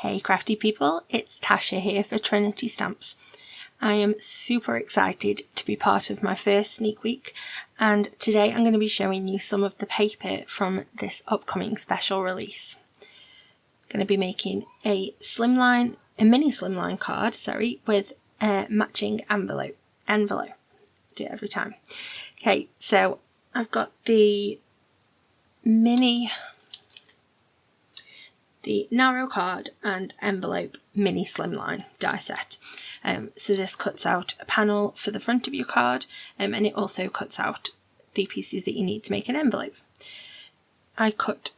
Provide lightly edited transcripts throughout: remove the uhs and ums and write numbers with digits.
Hey crafty people, it's Tasha here for Trinity Stamps. I am super excited to be part of my first sneak week, and today I'm going to be showing you some of the paper from this upcoming special release. I'm going to be making a mini slimline card, with a matching envelope. Do it every time. Okay, so I've got the narrow card and envelope mini slimline die set. So this cuts out a panel for the front of your card, and it also cuts out the pieces that you need to make an envelope. I cut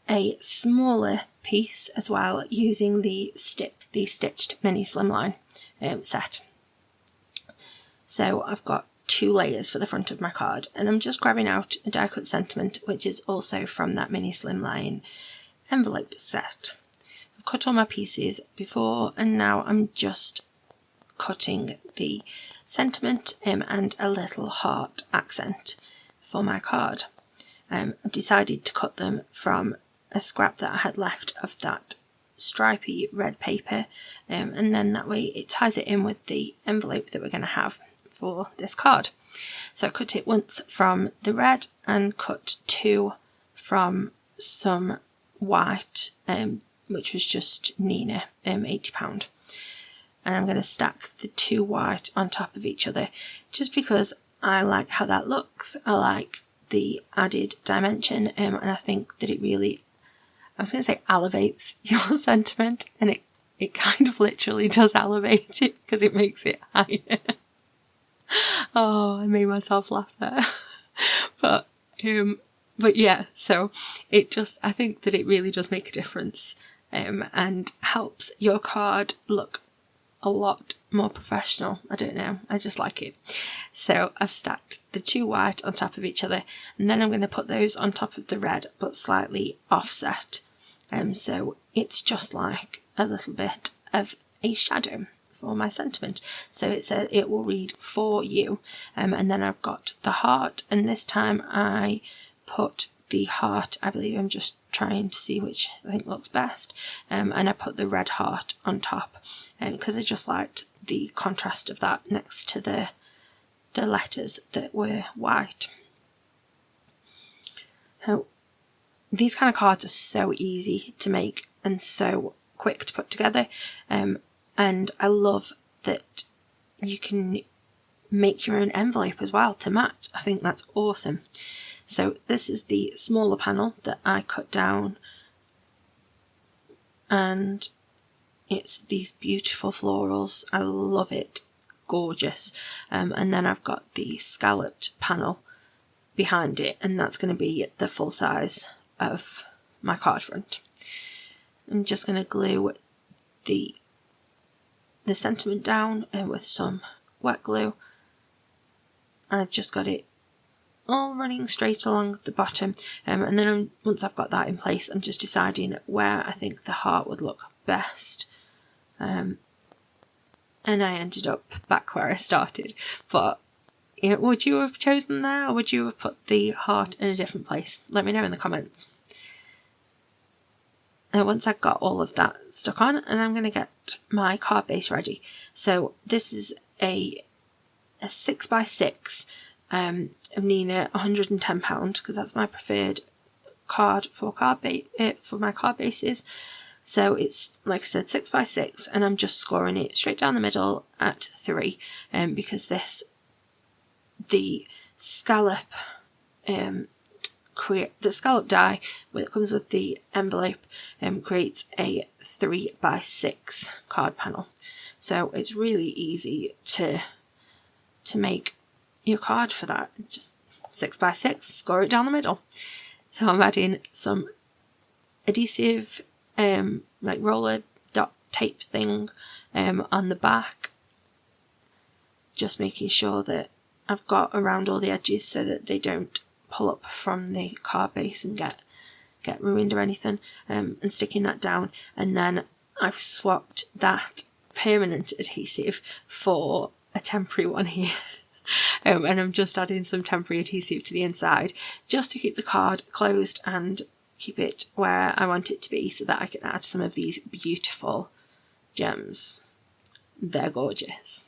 a smaller piece as well using the stitched mini slimline set. So I've got 2 layers for the front of my card, and I'm just grabbing out a die cut sentiment, which is also from that mini slimline envelope set. I've cut all my pieces before, and now I'm just cutting the sentiment and a little heart accent for my card. I've decided to cut them from a scrap that I had left of that stripy red paper, and then that way it ties it in with the envelope that we're going to have for this card. So I cut it once from the red and cut 2 from some white, which was just Nina, £80, and I'm going to stack the 2 white on top of each other just because I like how that looks. I like the added dimension, and I think that it really, I was going to say elevates your sentiment, and it kind of literally does elevate it because it makes it higher. Oh, I made myself laugh there. But yeah, so I think that it really does make a difference, and helps your card look a lot more professional. I don't know, I just like it. So I've stacked the 2 white on top of each other, and then I'm going to put those on top of the red but slightly offset, so it's just like a little bit of a shadow for my sentiment. So it will read for you, and then I've got the heart, and this time I put the heart, I believe I'm just trying to see which I think looks best, and I put the red heart on top because I just liked the contrast of that next to the letters that were white. So these kind of cards are so easy to make and so quick to put together, and I love that you can make your own envelope as well to match. I think that's awesome. So this is the smaller panel that I cut down, and it's these beautiful florals. I love it, gorgeous. And then I've got the scalloped panel behind it, and that's going to be the full size of my card front. I'm just going to glue the sentiment down with some wet glue. I've just got it all running straight along the bottom, and then once I've got that in place, I'm just deciding where I think the heart would look best, and I ended up back where I started. But would you have chosen there, or would you have put the heart in a different place? Let me know in the comments. And once I've got all of that stuck on, and I'm going to get my card base ready. So this is a 6x6 of Nina, £110, because that's my preferred card for my card bases. So it's, like I said, 6x6, and I'm just scoring it straight down the middle at 3, because the scallop the scallop die that comes with the envelope creates a 3x6 card panel. So it's really easy to make your card for that. Just 6x6, score it down the middle. So I'm adding some adhesive, like roller dot tape thing, on the back, just making sure that I've got around all the edges so that they don't pull up from the card base and get ruined or anything, and sticking that down. And then I've swapped that permanent adhesive for a temporary one here. And I'm just adding some temporary adhesive to the inside just to keep the card closed and keep it where I want it to be so that I can add some of these beautiful gems. They're gorgeous.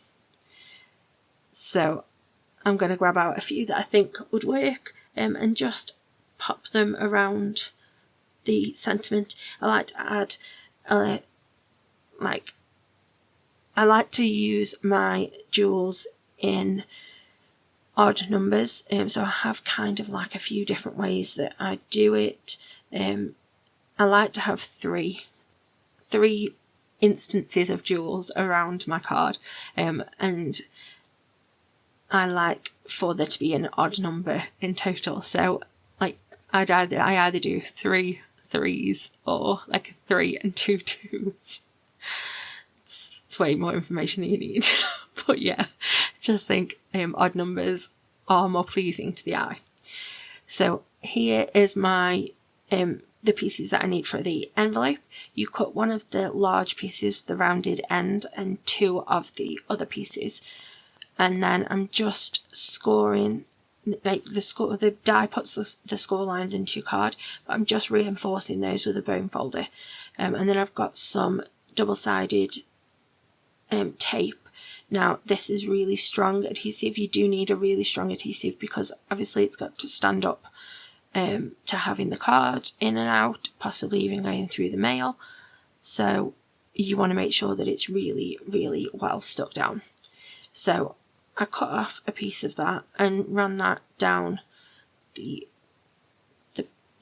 So I'm going to grab out a few that I think would work and just pop them around the sentiment. I like to add I like to use my jewels in odd numbers, so I have kind of like a few different ways that I do it. I like to have three instances of jewels around my card, and I like for there to be an odd number in total. So like I either do 3 3s or like 3 and 2 2s. It's way more information than you need. But yeah, just think odd numbers are more pleasing to the eye. So here is my the pieces that I need for the envelope. You cut one of the large pieces with the rounded end and 2 of the other pieces, and then I'm just scoring, like the die puts the score lines into your card, but I'm just reinforcing those with a bone folder, and then I've got some double-sided tape. Now this is really strong adhesive. You do need a really strong adhesive because obviously it's got to stand up to having the card in and out, possibly even going through the mail. So you want to make sure that it's really, really well stuck down. So I cut off a piece of that and ran that down the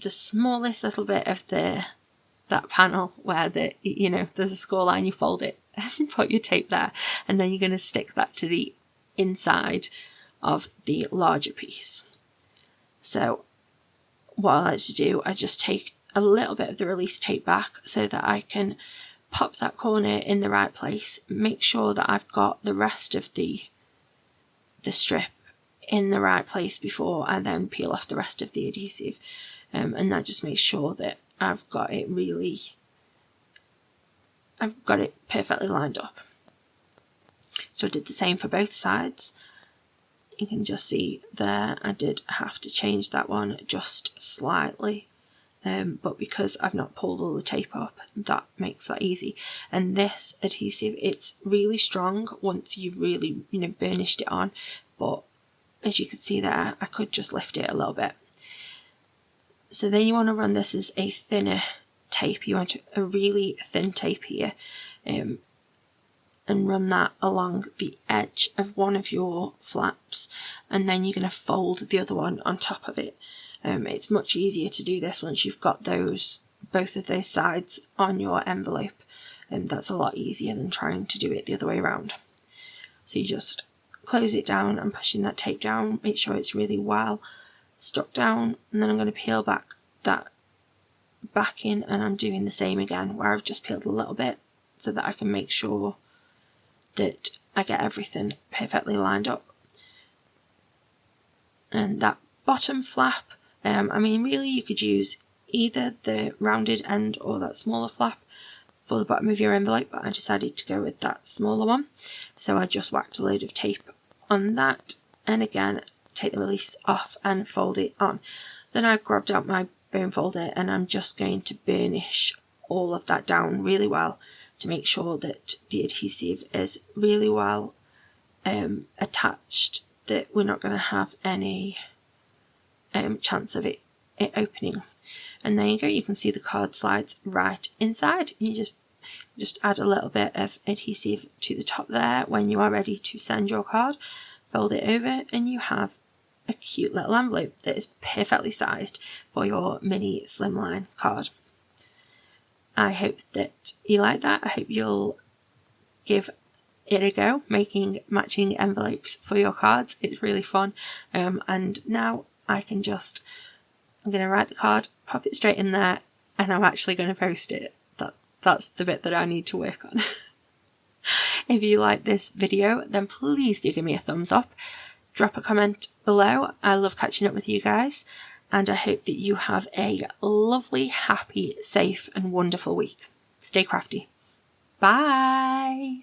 smallest little bit of that panel where there's a score line. You fold it and put your tape there, and then you're going to stick that to the inside of the larger piece. So what I like to do, I just take a little bit of the release tape back so that I can pop that corner in the right place, make sure that I've got the rest of the strip in the right place before I then peel off the rest of the adhesive, and that just makes sure that I've got it perfectly lined up. So I did the same for both sides. You can just see there I did have to change that one just slightly, but because I've not pulled all the tape up, that makes that easy. And this adhesive, it's really strong once you've really burnished it on, but as you can see there, I could just lift it a little bit. So then you want to run this as a thinner tape. You want a really thin tape here, and run that along the edge of one of your flaps, and then you're going to fold the other one on top of it. It's much easier to do this once you've got both of those sides on your envelope, and that's a lot easier than trying to do it the other way around. So you just close it down and pushing that tape down, make sure it's really well stuck down, and then I'm going to peel that backing, and I'm doing the same again where I've just peeled a little bit so that I can make sure that I get everything perfectly lined up. And that bottom flap, really you could use either the rounded end or that smaller flap for the bottom of your envelope, but I decided to go with that smaller one. So I just whacked a load of tape on that, and again take the release off and fold it on. Then I've grabbed out my bone folder and I'm just going to burnish all of that down really well to make sure that the adhesive is really well attached, that we're not going to have any chance of it opening. And there you go, you can see the card slides right inside. You just add a little bit of adhesive to the top there when you are ready to send your card, fold it over, and you have a cute little envelope that is perfectly sized for your mini Slimline card. I hope that you like that. I hope you'll give it a go, making matching envelopes for your cards. It's really fun. And now I'm going to write the card, pop it straight in there, and I'm actually going to post it. That's the bit that I need to work on. If you like this video, then please do give me a thumbs up. Drop a comment below. I love catching up with you guys, and I hope that you have a lovely, happy, safe, and wonderful week. Stay crafty. Bye!